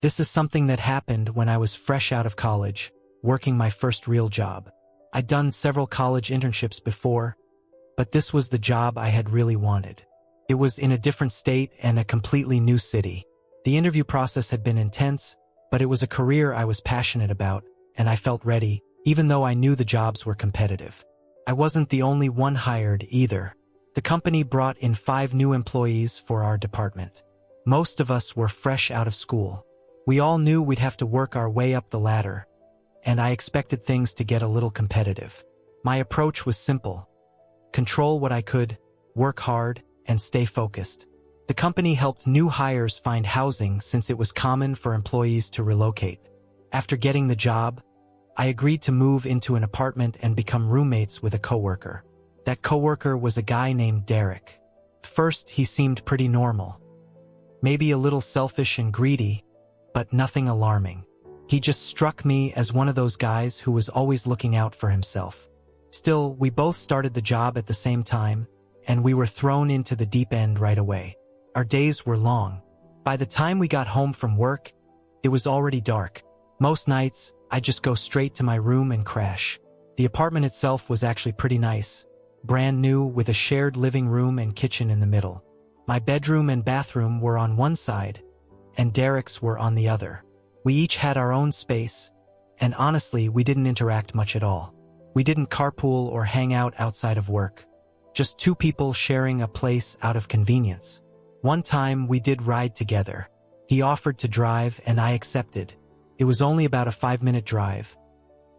This is something that happened when I was fresh out of college, working my first real job. I'd done several college internships before, but this was the job I had really wanted. It was in a different state and a completely new city. The interview process had been intense, but it was a career I was passionate about, and I felt ready, even though I knew the jobs were competitive. I wasn't the only one hired either. The company brought in 5 new employees for our department. Most of us were fresh out of school. We all knew we'd have to work our way up the ladder, and I expected things to get a little competitive. My approach was simple: control what I could, work hard, and stay focused. The company helped new hires find housing since it was common for employees to relocate. After getting the job, I agreed to move into an apartment and become roommates with a coworker. That coworker was a guy named Derek. First, he seemed pretty normal. Maybe a little selfish and greedy, but nothing alarming. He just struck me as one of those guys who was always looking out for himself. Still, we both started the job at the same time, and we were thrown into the deep end right away. Our days were long. By the time we got home from work, it was already dark. Most nights, I'd just go straight to my room and crash. The apartment itself was actually pretty nice, brand new, with a shared living room and kitchen in the middle. My bedroom and bathroom were on one side, and Derek's were on the other. We each had our own space, and honestly, we didn't interact much at all. We didn't carpool or hang out outside of work. Just 2 people sharing a place out of convenience. One time, we did ride together. He offered to drive, and I accepted. It was only about a 5-minute drive.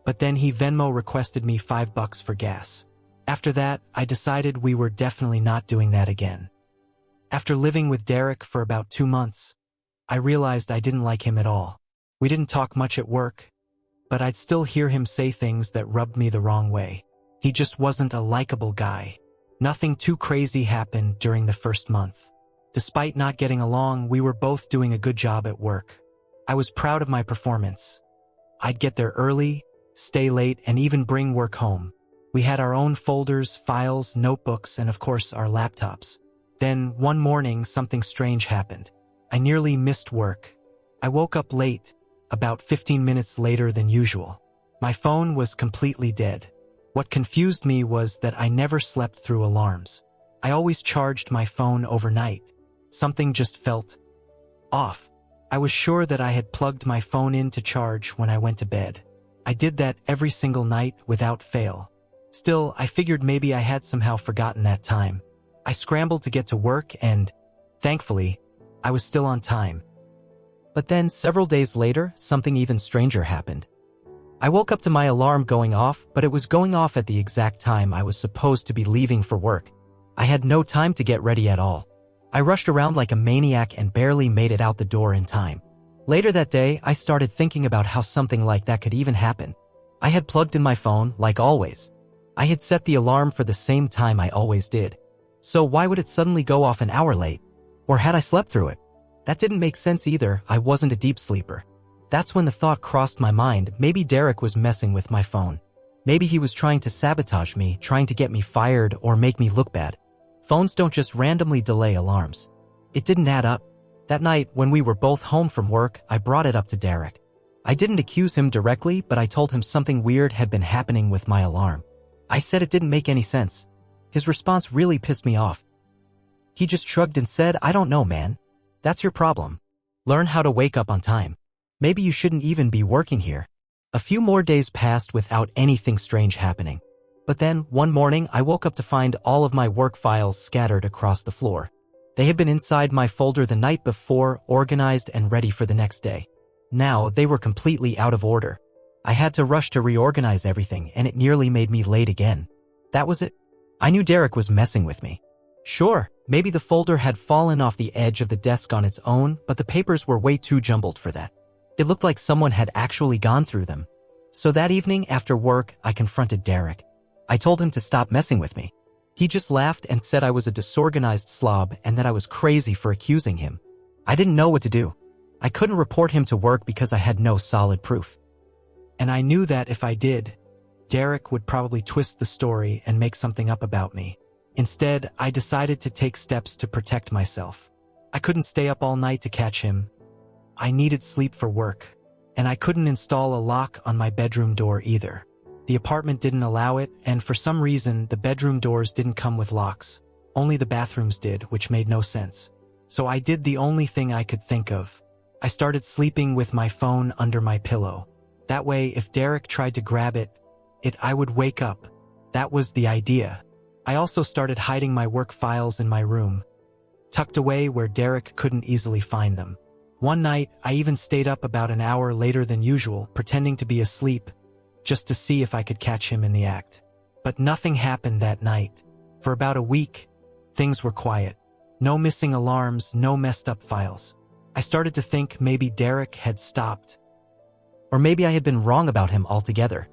But then he Venmo requested me $5 for gas. After that, I decided we were definitely not doing that again. After living with Derek for about 2 months, I realized I didn't like him at all. We didn't talk much at work, but I'd still hear him say things that rubbed me the wrong way. He just wasn't a likable guy. Nothing too crazy happened during the first month. Despite not getting along, we were both doing a good job at work. I was proud of my performance. I'd get there early, stay late, and even bring work home. We had our own folders, files, notebooks, and of course our laptops. Then, one morning, something strange happened. I nearly missed work. I woke up late, about 15 minutes later than usual. My phone was completely dead. What confused me was that I never slept through alarms. I always charged my phone overnight. Something just felt off. I was sure that I had plugged my phone in to charge when I went to bed. I did that every single night without fail. Still, I figured maybe I had somehow forgotten that time. I scrambled to get to work and, thankfully, I was still on time. But then, several days later, something even stranger happened. I woke up to my alarm going off, but it was going off at the exact time I was supposed to be leaving for work. I had no time to get ready at all. I rushed around like a maniac and barely made it out the door in time. Later that day, I started thinking about how something like that could even happen. I had plugged in my phone, like always. I had set the alarm for the same time I always did. So why would it suddenly go off an hour late? Or had I slept through it? That didn't make sense either. I wasn't a deep sleeper. That's when the thought crossed my mind, maybe Derek was messing with my phone. Maybe he was trying to sabotage me, trying to get me fired or make me look bad. Phones don't just randomly delay alarms. It didn't add up. That night, when we were both home from work, I brought it up to Derek. I didn't accuse him directly, but I told him something weird had been happening with my alarm. I said it didn't make any sense. His response really pissed me off. He just shrugged and said, "I don't know, man. That's your problem. Learn how to wake up on time. Maybe you shouldn't even be working here." A few more days passed without anything strange happening. But then, one morning, I woke up to find all of my work files scattered across the floor. They had been inside my folder the night before, organized and ready for the next day. Now, they were completely out of order. I had to rush to reorganize everything, and it nearly made me late again. That was it. I knew Derek was messing with me. Sure, maybe the folder had fallen off the edge of the desk on its own, but the papers were way too jumbled for that. It looked like someone had actually gone through them. So that evening, after work, I confronted Derek. I told him to stop messing with me. He just laughed and said I was a disorganized slob and that I was crazy for accusing him. I didn't know what to do. I couldn't report him to work because I had no solid proof. And I knew that if I did, Derek would probably twist the story and make something up about me. Instead, I decided to take steps to protect myself. I couldn't stay up all night to catch him. I needed sleep for work, and I couldn't install a lock on my bedroom door either. The apartment didn't allow it, and for some reason, the bedroom doors didn't come with locks. Only the bathrooms did, which made no sense. So I did the only thing I could think of. I started sleeping with my phone under my pillow. That way, if Derek tried to grab it, I would wake up. That was the idea. I also started hiding my work files in my room, tucked away where Derek couldn't easily find them. One night, I even stayed up about an hour later than usual, pretending to be asleep, just to see if I could catch him in the act. But nothing happened that night. For about a week, things were quiet. No missing alarms, no messed up files. I started to think maybe Derek had stopped. Or maybe I had been wrong about him altogether.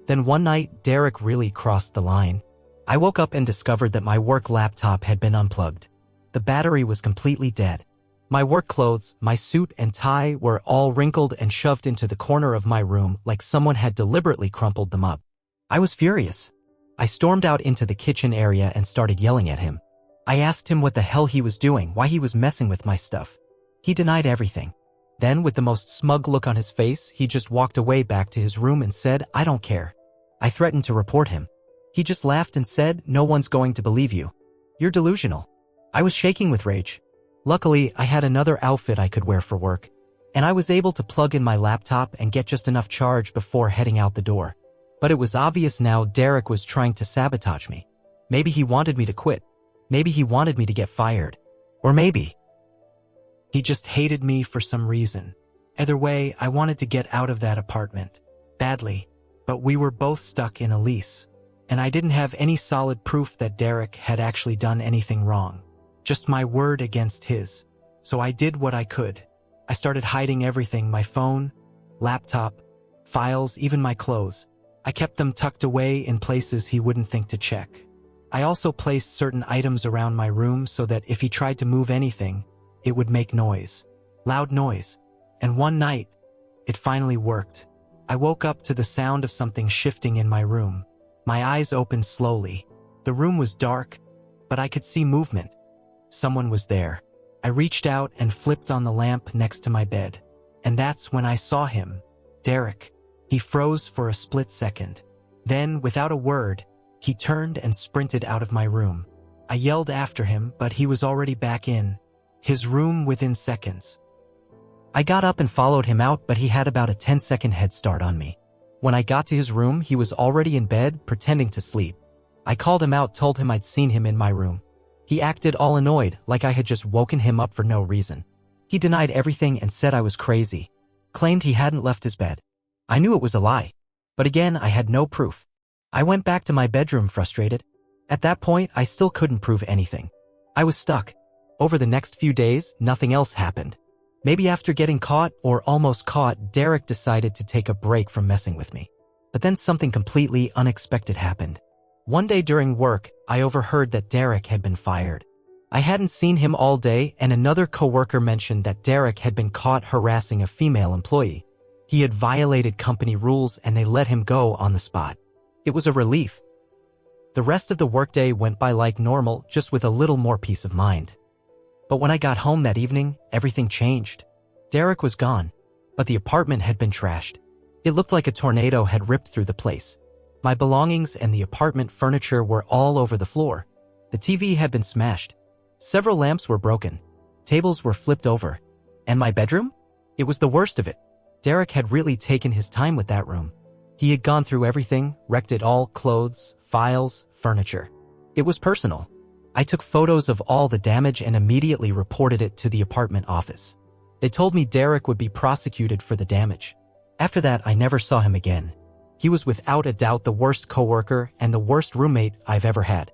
Then one night, Derek really crossed the line. I woke up and discovered that my work laptop had been unplugged. The battery was completely dead. My work clothes, my suit and tie were all wrinkled and shoved into the corner of my room like someone had deliberately crumpled them up. I was furious. I stormed out into the kitchen area and started yelling at him. I asked him what the hell he was doing, why he was messing with my stuff. He denied everything. Then, with the most smug look on his face, he just walked away back to his room and said, "I don't care." I threatened to report him. He just laughed and said, "No one's going to believe you. You're delusional." I was shaking with rage. Luckily, I had another outfit I could wear for work, and I was able to plug in my laptop and get just enough charge before heading out the door. But it was obvious now Derek was trying to sabotage me. Maybe he wanted me to quit. Maybe he wanted me to get fired. Or maybe he just hated me for some reason. Either way, I wanted to get out of that apartment. Badly. But we were both stuck in a lease. And I didn't have any solid proof that Derek had actually done anything wrong. Just my word against his. So I did what I could. I started hiding everything, my phone, laptop, files, even my clothes. I kept them tucked away in places he wouldn't think to check. I also placed certain items around my room so that if he tried to move anything, it would make noise. Loud noise. And one night, it finally worked. I woke up to the sound of something shifting in my room. My eyes opened slowly. The room was dark, but I could see movement. Someone was there. I reached out and flipped on the lamp next to my bed. And that's when I saw him. Derek. He froze for a split second. Then, without a word, he turned and sprinted out of my room. I yelled after him, but he was already back in his room within seconds. I got up and followed him out, but he had about a 10-second head start on me. When I got to his room, he was already in bed, pretending to sleep. I called him out, told him I'd seen him in my room. He acted all annoyed, like I had just woken him up for no reason. He denied everything and said I was crazy. Claimed he hadn't left his bed. I knew it was a lie. But again, I had no proof. I went back to my bedroom frustrated. At that point, I still couldn't prove anything. I was stuck. Over the next few days, nothing else happened. Maybe after getting caught or almost caught, Derek decided to take a break from messing with me. But then something completely unexpected happened. One day during work, I overheard that Derek had been fired. I hadn't seen him all day, and another coworker mentioned that Derek had been caught harassing a female employee. He had violated company rules and they let him go on the spot. It was a relief. The rest of the workday went by like normal, just with a little more peace of mind. But when I got home that evening, everything changed. Derek was gone, but the apartment had been trashed. It looked like a tornado had ripped through the place. My belongings and the apartment furniture were all over the floor. The TV had been smashed. Several lamps were broken. Tables were flipped over. And my bedroom? It was the worst of it. Derek had really taken his time with that room. He had gone through everything, wrecked it all: clothes, files, furniture. It was personal. I took photos of all the damage and immediately reported it to the apartment office. They told me Derek would be prosecuted for the damage. After that, I never saw him again. He was without a doubt the worst coworker and the worst roommate I've ever had.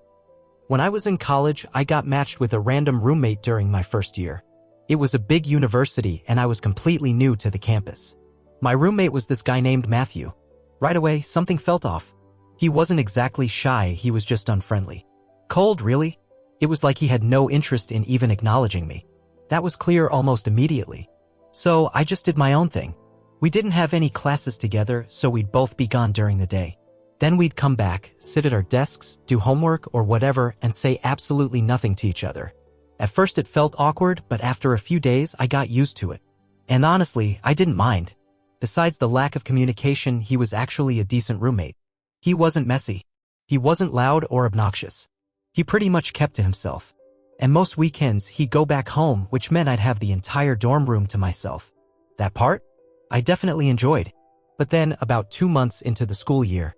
When I was in college, I got matched with a random roommate during my first year. It was a big university and I was completely new to the campus. My roommate was this guy named Matthew. Right away, something felt off. He wasn't exactly shy, he was just unfriendly. Cold, really? It was like he had no interest in even acknowledging me. That was clear almost immediately. So I just did my own thing. We didn't have any classes together, so we'd both be gone during the day. Then we'd come back, sit at our desks, do homework or whatever, and say absolutely nothing to each other. At first it felt awkward, but after a few days I got used to it. And honestly, I didn't mind. Besides the lack of communication, he was actually a decent roommate. He wasn't messy. He wasn't loud or obnoxious. He pretty much kept to himself. And most weekends, he'd go back home, which meant I'd have the entire dorm room to myself. That part? I definitely enjoyed. But then, about 2 months into the school year,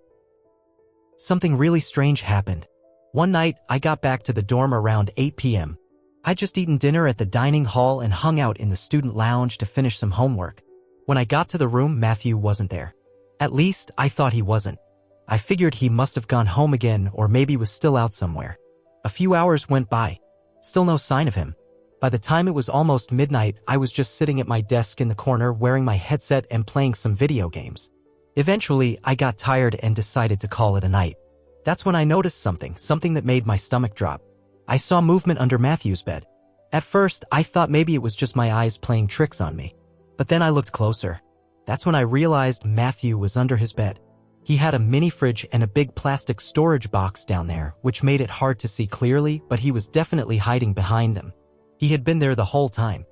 something really strange happened. One night, I got back to the dorm around 8 p.m. I'd just eaten dinner at the dining hall and hung out in the student lounge to finish some homework. When I got to the room, Matthew wasn't there. At least, I thought he wasn't. I figured he must have gone home again or maybe was still out somewhere. A few hours went by. Still no sign of him. By the time it was almost midnight, I was just sitting at my desk in the corner wearing my headset and playing some video games. Eventually, I got tired and decided to call it a night. That's when I noticed something that made my stomach drop. I saw movement under Matthew's bed. At first, I thought maybe it was just my eyes playing tricks on me. But then I looked closer. That's when I realized Matthew was under his bed. He had a mini fridge and a big plastic storage box down there, which made it hard to see clearly, but he was definitely hiding behind them. He had been there the whole time.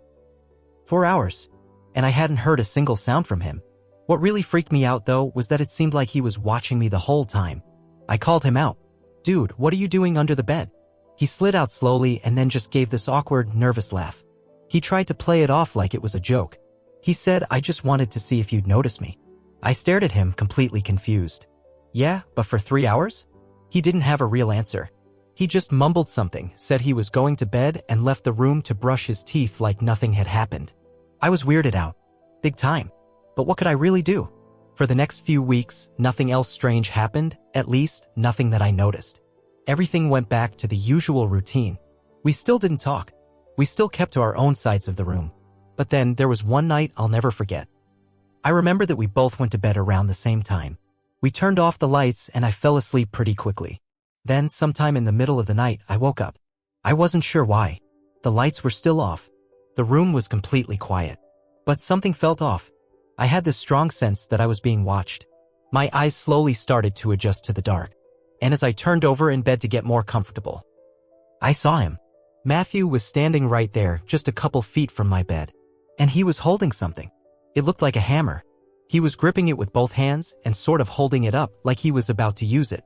4 hours. And I hadn't heard a single sound from him. What really freaked me out, though, was that it seemed like he was watching me the whole time. I called him out. "Dude, what are you doing under the bed?" He slid out slowly and then just gave this awkward, nervous laugh. He tried to play it off like it was a joke. He said, "I just wanted to see if you'd notice me." I stared at him, completely confused. "Yeah, but for 3 hours?" He didn't have a real answer. He just mumbled something, said he was going to bed, and left the room to brush his teeth like nothing had happened. I was weirded out. Big time. But what could I really do? For the next few weeks, nothing else strange happened, at least, nothing that I noticed. Everything went back to the usual routine. We still didn't talk. We still kept to our own sides of the room. But then there was one night I'll never forget. I remember that we both went to bed around the same time. We turned off the lights and I fell asleep pretty quickly. Then, sometime in the middle of the night, I woke up. I wasn't sure why. The lights were still off. The room was completely quiet. But something felt off. I had this strong sense that I was being watched. My eyes slowly started to adjust to the dark. And as I turned over in bed to get more comfortable, I saw him. Matthew was standing right there, just a couple feet from my bed. And he was holding something. It looked like a hammer. He was gripping it with both hands and sort of holding it up like he was about to use it.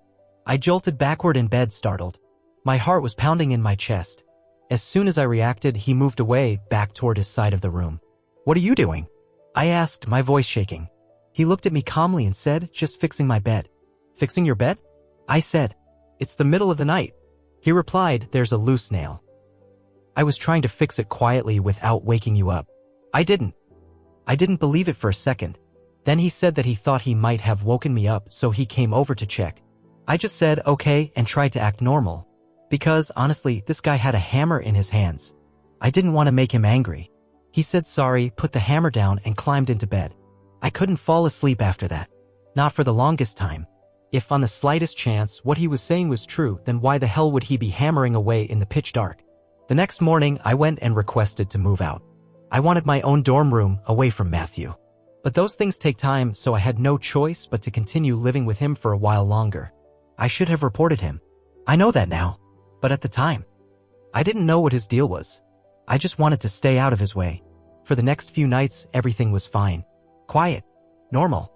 I jolted backward in bed, startled. My heart was pounding in my chest. As soon as I reacted, he moved away, back toward his side of the room. "What are you doing?" I asked, my voice shaking. He looked at me calmly and said, "Just fixing my bed." "Fixing your bed?" I said. "It's the middle of the night." He replied, "There's a loose nail. I was trying to fix it quietly without waking you up." I didn't believe it for a second. Then he said that he thought he might have woken me up, so he came over to check. I just said okay and tried to act normal. Because, honestly, this guy had a hammer in his hands. I didn't want to make him angry. He said sorry, put the hammer down, and climbed into bed. I couldn't fall asleep after that. Not for the longest time. If on the slightest chance what he was saying was true, then why the hell would he be hammering away in the pitch dark? The next morning, I went and requested to move out. I wanted my own dorm room, away from Matthew. But those things take time, so I had no choice but to continue living with him for a while longer. I should have reported him. I know that now. But at the time, I didn't know what his deal was. I just wanted to stay out of his way. For the next few nights, everything was fine. Quiet. Normal.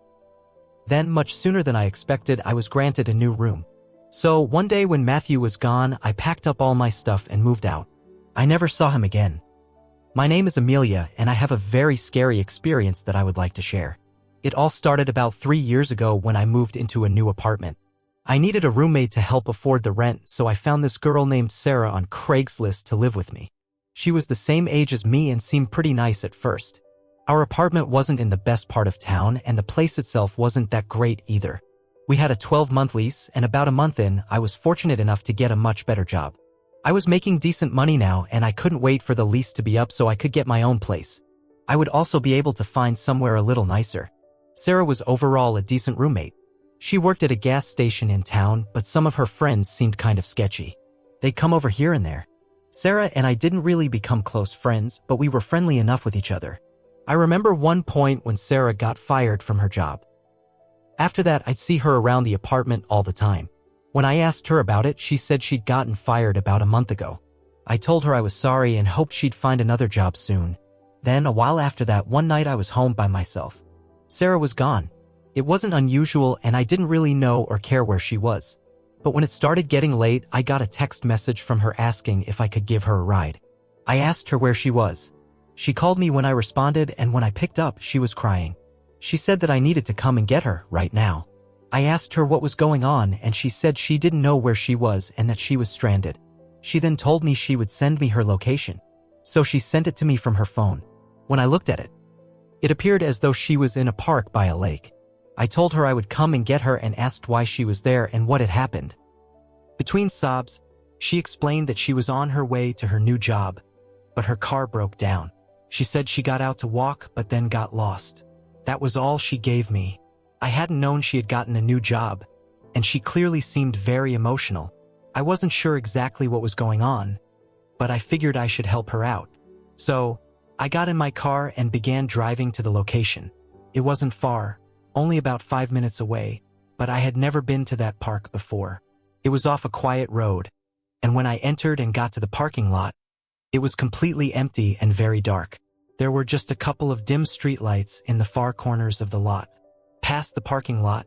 Then, much sooner than I expected, I was granted a new room. So, one day when Matthew was gone, I packed up all my stuff and moved out. I never saw him again. My name is Amelia, and I have a very scary experience that I would like to share. It all started about 3 years ago when I moved into a new apartment. I needed a roommate to help afford the rent, so I found this girl named Sarah on Craigslist to live with me. She was the same age as me and seemed pretty nice at first. Our apartment wasn't in the best part of town, and the place itself wasn't that great either. We had a 12-month lease, and about a month in, I was fortunate enough to get a much better job. I was making decent money now, and I couldn't wait for the lease to be up so I could get my own place. I would also be able to find somewhere a little nicer. Sarah was overall a decent roommate. She worked at a gas station in town, but some of her friends seemed kind of sketchy. They'd come over here and there. Sarah and I didn't really become close friends, but we were friendly enough with each other. I remember one point when Sarah got fired from her job. After that, I'd see her around the apartment all the time. When I asked her about it, she said she'd gotten fired about a month ago. I told her I was sorry and hoped she'd find another job soon. Then, a while after that, one night I was home by myself. Sarah was gone. It wasn't unusual and I didn't really know or care where she was. But when it started getting late, I got a text message from her asking if I could give her a ride. I asked her where she was. She called me when I responded, and when I picked up, she was crying. She said that I needed to come and get her right now. I asked her what was going on, and she said she didn't know where she was and that she was stranded. She then told me she would send me her location. So she sent it to me from her phone. When I looked at it, it appeared as though she was in a park by a lake. I told her I would come and get her and asked why she was there and what had happened. Between sobs, she explained that she was on her way to her new job, but her car broke down. She said she got out to walk but then got lost. That was all she gave me. I hadn't known she had gotten a new job, and she clearly seemed very emotional. I wasn't sure exactly what was going on, but I figured I should help her out. So, I got in my car and began driving to the location. It wasn't far, only about 5 minutes away, but I had never been to that park before. It was off a quiet road, and when I entered and got to the parking lot, it was completely empty and very dark. There were just a couple of dim streetlights in the far corners of the lot. Past the parking lot,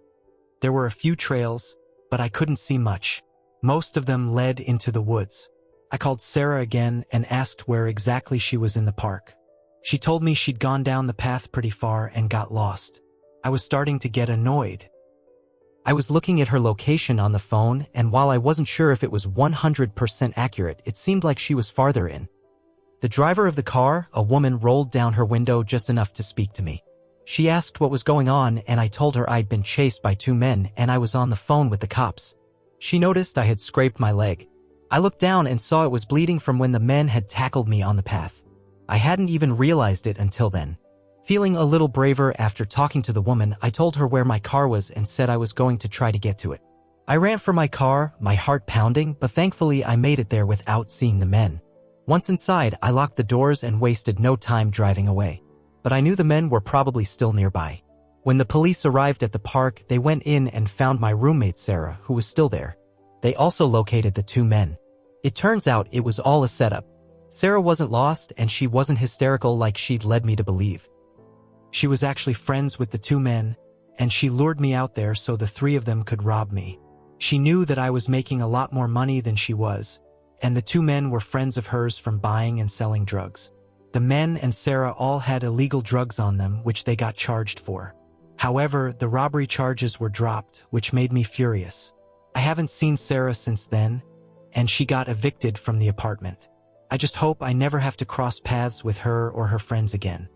there were a few trails, but I couldn't see much. Most of them led into the woods. I called Sarah again and asked where exactly she was in the park. She told me she'd gone down the path pretty far and got lost. I was starting to get annoyed. I was looking at her location on the phone, and while I wasn't sure if it was 100% accurate, it seemed like she was farther in. The driver of the car, a woman, rolled down her window just enough to speak to me. She asked what was going on, and I told her I'd been chased by 2 men and I was on the phone with the cops. She noticed I had scraped my leg. I looked down and saw it was bleeding from when the men had tackled me on the path. I hadn't even realized it until then. Feeling a little braver after talking to the woman, I told her where my car was and said I was going to try to get to it. I ran for my car, my heart pounding, but thankfully I made it there without seeing the men. Once inside, I locked the doors and wasted no time driving away. But I knew the men were probably still nearby. When the police arrived at the park, they went in and found my roommate Sarah, who was still there. They also located the 2 men. It turns out it was all a setup. Sarah wasn't lost and she wasn't hysterical like she'd led me to believe. She was actually friends with the 2 men, and she lured me out there so the 3 of them could rob me. She knew that I was making a lot more money than she was, and the 2 men were friends of hers from buying and selling drugs. The men and Sarah all had illegal drugs on them, which they got charged for. However, the robbery charges were dropped, which made me furious. I haven't seen Sarah since then, and she got evicted from the apartment. I just hope I never have to cross paths with her or her friends again.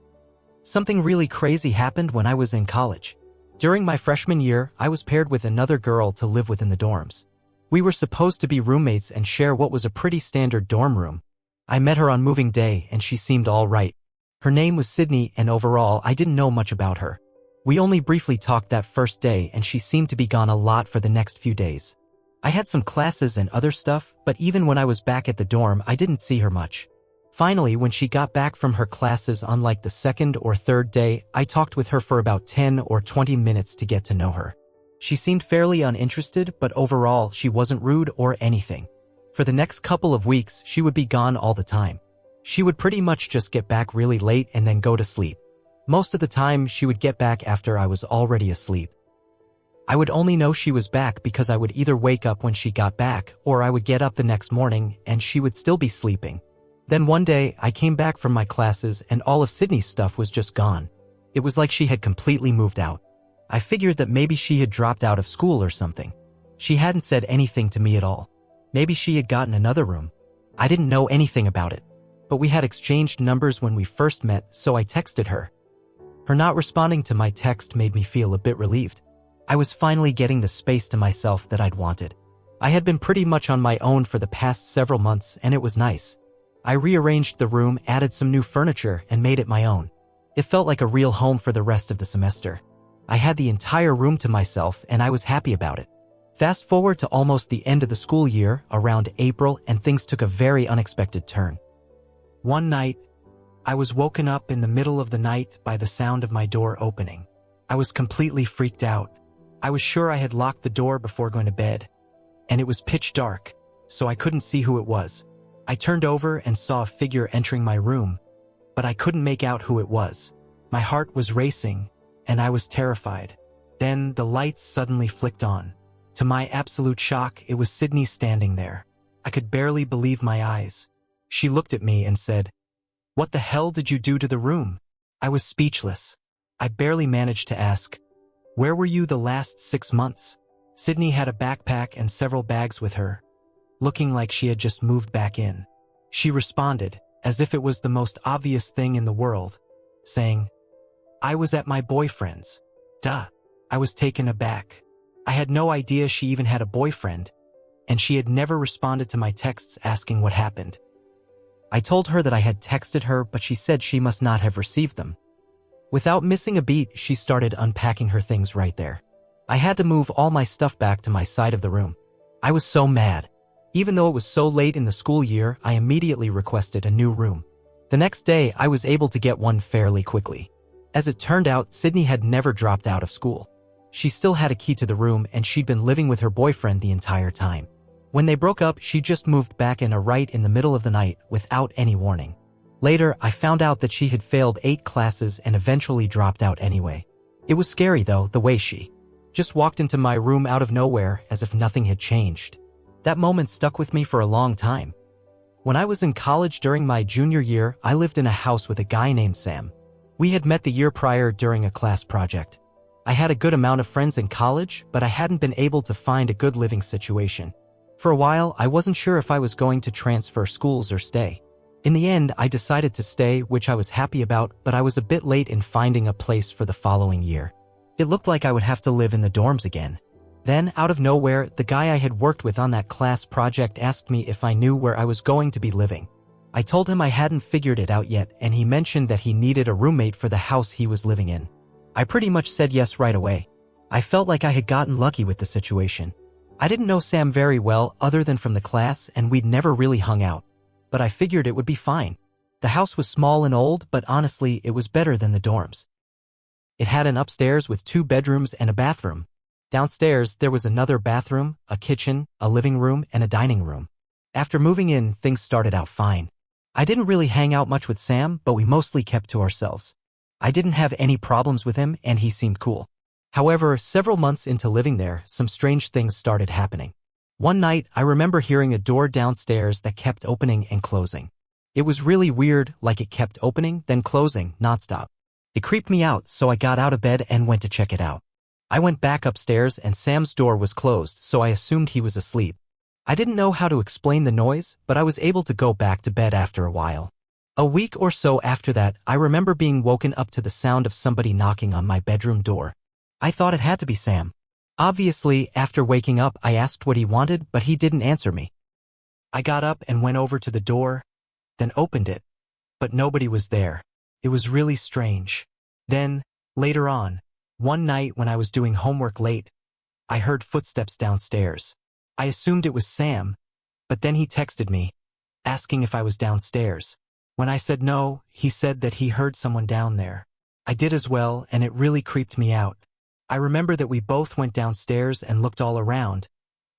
Something really crazy happened when I was in college. During my freshman year, I was paired with another girl to live within the dorms. We were supposed to be roommates and share what was a pretty standard dorm room. I met her on moving day and she seemed all right. Her name was Sydney, and overall I didn't know much about her. We only briefly talked that first day and she seemed to be gone a lot for the next few days. I had some classes and other stuff, but even when I was back at the dorm I didn't see her much. Finally, when she got back from her classes on like the 2nd or 3rd day, I talked with her for about 10 or 20 minutes to get to know her. She seemed fairly uninterested, but overall she wasn't rude or anything. For the next couple of weeks, she would be gone all the time. She would pretty much just get back really late and then go to sleep. Most of the time, she would get back after I was already asleep. I would only know she was back because I would either wake up when she got back, or I would get up the next morning and she would still be sleeping. Then one day, I came back from my classes and all of Sydney's stuff was just gone. It was like she had completely moved out. I figured that maybe she had dropped out of school or something. She hadn't said anything to me at all. Maybe she had gotten another room. I didn't know anything about it. But we had exchanged numbers when we first met, so I texted her. Her not responding to my text made me feel a bit relieved. I was finally getting the space to myself that I'd wanted. I had been pretty much on my own for the past several months, and it was nice. I rearranged the room, added some new furniture, and made it my own. It felt like a real home for the rest of the semester. I had the entire room to myself, and I was happy about it. Fast forward to almost the end of the school year, around April, and things took a very unexpected turn. One night, I was woken up in the middle of the night by the sound of my door opening. I was completely freaked out. I was sure I had locked the door before going to bed, and it was pitch dark, so I couldn't see who it was. I turned over and saw a figure entering my room, but I couldn't make out who it was. My heart was racing, and I was terrified. Then the lights suddenly flicked on. To my absolute shock, it was Sydney standing there. I could barely believe my eyes. She looked at me and said, "What the hell did you do to the room?" I was speechless. I barely managed to ask, "Where were you the last 6 months?" Sydney had a backpack and several bags with her, looking like she had just moved back in. She responded, as if it was the most obvious thing in the world, saying, "I was at my boyfriend's." Duh. I was taken aback. I had no idea she even had a boyfriend, and she had never responded to my texts asking what happened. I told her that I had texted her, but she said she must not have received them. Without missing a beat, she started unpacking her things right there. I had to move all my stuff back to my side of the room. I was so mad. Even though it was so late in the school year, I immediately requested a new room. The next day, I was able to get one fairly quickly. As it turned out, Sydney had never dropped out of school. She still had a key to the room, and she'd been living with her boyfriend the entire time. When they broke up, she just moved back in right in the middle of the night without any warning. Later, I found out that she had failed 8 classes and eventually dropped out anyway. It was scary though, the way she just walked into my room out of nowhere as if nothing had changed. That moment stuck with me for a long time. When I was in college during my junior year, I lived in a house with a guy named Sam. We had met the year prior during a class project. I had a good amount of friends in college, but I hadn't been able to find a good living situation. For a while, I wasn't sure if I was going to transfer schools or stay. In the end, I decided to stay, which I was happy about, but I was a bit late in finding a place for the following year. It looked like I would have to live in the dorms again. Then, out of nowhere, the guy I had worked with on that class project asked me if I knew where I was going to be living. I told him I hadn't figured it out yet, and he mentioned that he needed a roommate for the house he was living in. I pretty much said yes right away. I felt like I had gotten lucky with the situation. I didn't know Sam very well other than from the class, and we'd never really hung out. But I figured it would be fine. The house was small and old, but honestly, it was better than the dorms. It had an upstairs with 2 bedrooms and a bathroom. Downstairs, there was another bathroom, a kitchen, a living room, and a dining room. After moving in, things started out fine. I didn't really hang out much with Sam, but we mostly kept to ourselves. I didn't have any problems with him, and he seemed cool. However, several months into living there, some strange things started happening. One night, I remember hearing a door downstairs that kept opening and closing. It was really weird, like it kept opening, then closing, nonstop. It creeped me out, so I got out of bed and went to check it out. I went back upstairs and Sam's door was closed, so I assumed he was asleep. I didn't know how to explain the noise, but I was able to go back to bed after a while. A week or so after that, I remember being woken up to the sound of somebody knocking on my bedroom door. I thought it had to be Sam. Obviously, after waking up, I asked what he wanted, but he didn't answer me. I got up and went over to the door, then opened it. But nobody was there. It was really strange. Then, later on, one night when I was doing homework late, I heard footsteps downstairs. I assumed it was Sam, but then he texted me, asking if I was downstairs. When I said no, he said that he heard someone down there. I did as well, and it really creeped me out. I remember that we both went downstairs and looked all around,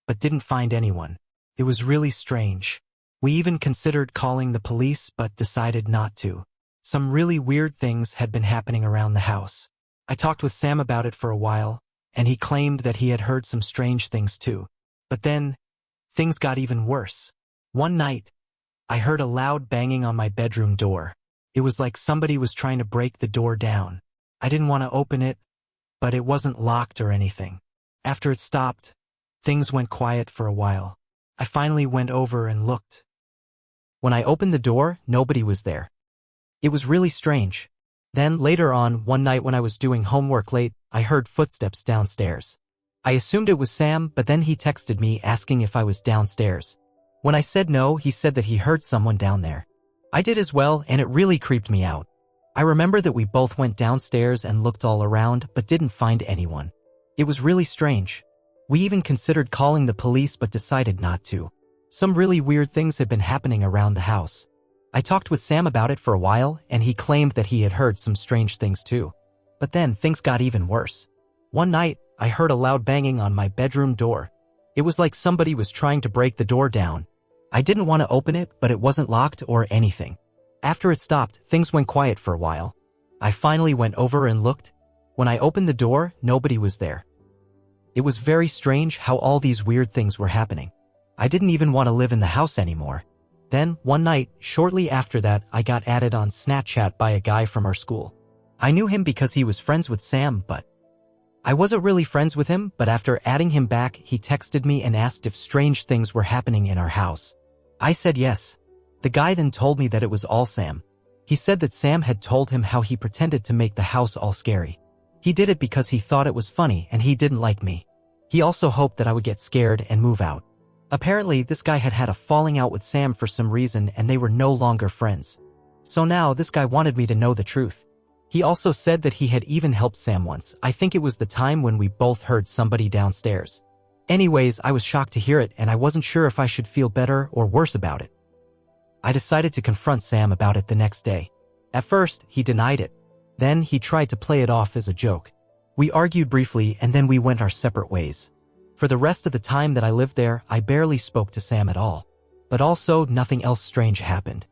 but didn't find anyone. It was really strange. We even considered calling the police, but decided not to. Some really weird things had been happening around the house. I talked with Sam about it for a while, and he claimed that he had heard some strange things too. But then, things got even worse. One night, I heard a loud banging on my bedroom door. It was like somebody was trying to break the door down. I didn't want to open it, but it wasn't locked or anything. After it stopped, things went quiet for a while. I finally went over and looked. When I opened the door, nobody was there. It was really strange. Then, later on, one night when I was doing homework late, I heard footsteps downstairs. I assumed it was Sam, but then he texted me asking if I was downstairs. When I said no, he said that he heard someone down there. I did as well, and it really creeped me out. I remember that we both went downstairs and looked all around, but didn't find anyone. It was really strange. We even considered calling the police, but decided not to. Some really weird things had been happening around the house. I talked with Sam about it for a while, and he claimed that he had heard some strange things too. But then things got even worse. One night, I heard a loud banging on my bedroom door. It was like somebody was trying to break the door down. I didn't want to open it, but it wasn't locked or anything. After it stopped, things went quiet for a while. I finally went over and looked. When I opened the door, nobody was there. It was very strange how all these weird things were happening. I didn't even want to live in the house anymore. Then, one night, shortly after that, I got added on Snapchat by a guy from our school. I knew him because he was friends with Sam, but I wasn't really friends with him, but after adding him back, he texted me and asked if strange things were happening in our house. I said yes. The guy then told me that it was all Sam. He said that Sam had told him how he pretended to make the house all scary. He did it because he thought it was funny and he didn't like me. He also hoped that I would get scared and move out. Apparently, this guy had had a falling out with Sam for some reason and they were no longer friends. So now, this guy wanted me to know the truth. He also said that he had even helped Sam once. I think it was the time when we both heard somebody downstairs. Anyways, I was shocked to hear it and I wasn't sure if I should feel better or worse about it. I decided to confront Sam about it the next day. At first, he denied it. Then, he tried to play it off as a joke. We argued briefly and then we went our separate ways. For the rest of the time that I lived there, I barely spoke to Sam at all. But also, nothing else strange happened.